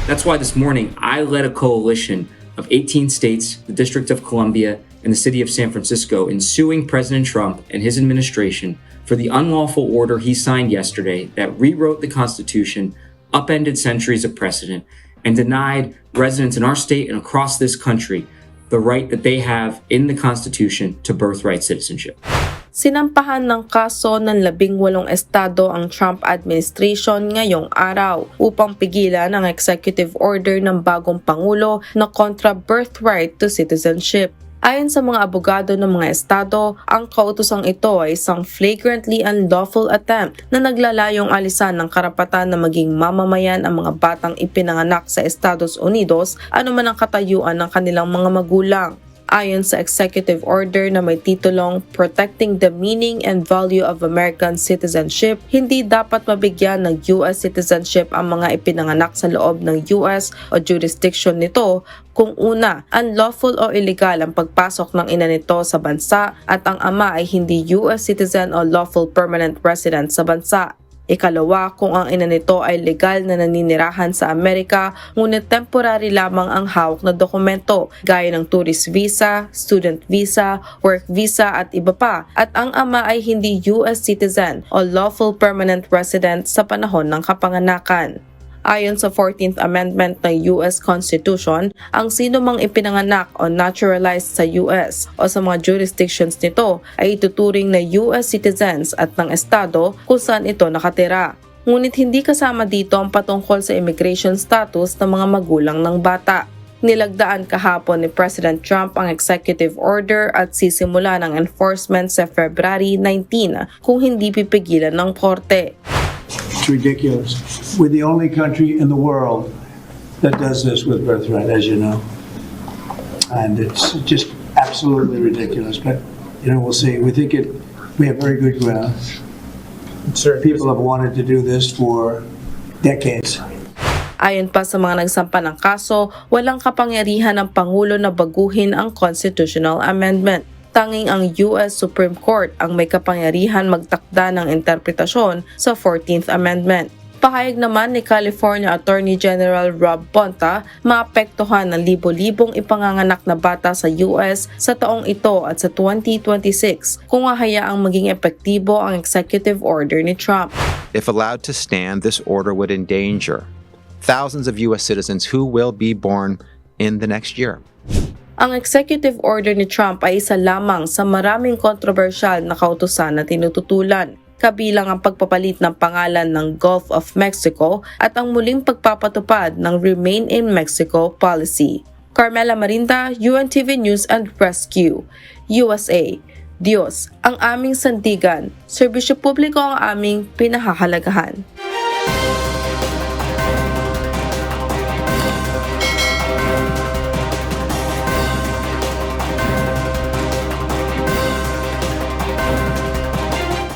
That's why this morning I led a coalition of 18 states, the District of Columbia, and the city of San Francisco in suing President Trump and his administration for the unlawful order he signed yesterday that rewrote the Constitution, upended centuries of precedent, and denied residents in our state and across this country the right that they have in the Constitution to birthright citizenship. Sinampahan ng kaso ng 18 estado ang Trump administration ngayong araw upang pigilan ang executive order ng bagong Pangulo na kontra birthright to citizenship. Ayon sa mga abogado ng mga estado, ang kautosang ito ay isang flagrantly unlawful attempt na naglalayong alisan ng karapatan na maging mamamayan ang mga batang ipinanganak sa Estados Unidos anuman ang katayuan ng kanilang mga magulang. Ayon sa executive order na may titulong Protecting the Meaning and Value of American Citizenship, hindi dapat mabigyan ng US citizenship ang mga ipinanganak sa loob ng US o jurisdiction nito kung una, unlawful o illegal ang pagpasok ng ina nito sa bansa at ang ama ay hindi US citizen o lawful permanent resident sa bansa. Ikalawa, kung ang ina nito ay legal na naninirahan sa Amerika ngunit temporary lamang ang hawak na dokumento gaya ng tourist visa, student visa, work visa at iba pa at ang ama ay hindi US citizen o lawful permanent resident sa panahon ng kapanganakan. Ayon sa 14th Amendment ng US Constitution, ang sino mang ipinanganak o naturalized sa US o sa mga jurisdictions nito ay ituturing na US citizens at ng estado kung saan ito nakatira. Ngunit hindi kasama dito ang patungkol sa immigration status ng mga magulang ng bata. Nilagdaan kahapon ni President Trump ang executive order at sisimula ng enforcement sa February 19 kung hindi pipigilan ng korte. It's ridiculous. We're the only country in the world that does this with birthright, as you know. And it's just absolutely ridiculous. But, we'll see. We have very good ground. People have wanted to do this for decades. Ayon pa sa mga nagsampa ng kaso, walang kapangyarihan ng Pangulo na baguhin ang constitutional amendment. Tanging ang US Supreme Court ang may kapangyarihan magtakda ng interpretasyon sa 14th Amendment. Pahayag naman ni California Attorney General Rob Bonta, maapektuhan ng libo-libong ipanganganak na bata sa US sa taong ito at sa 2026 kung hahayaang maging epektibo ang executive order ni Trump. If allowed to stand, this order would endanger thousands of US citizens who will be born in the next year. Ang executive order ni Trump ay isa lamang sa maraming kontrobersyal na kautusan na tinututulan, kabilang ang pagpapalit ng pangalan ng Gulf of Mexico at ang muling pagpapatupad ng Remain in Mexico policy. Carmela Marinda, UNTV News and Rescue, USA. Diyos ang aming sandigan, serbisyo publiko ang aming pinahahalagahan.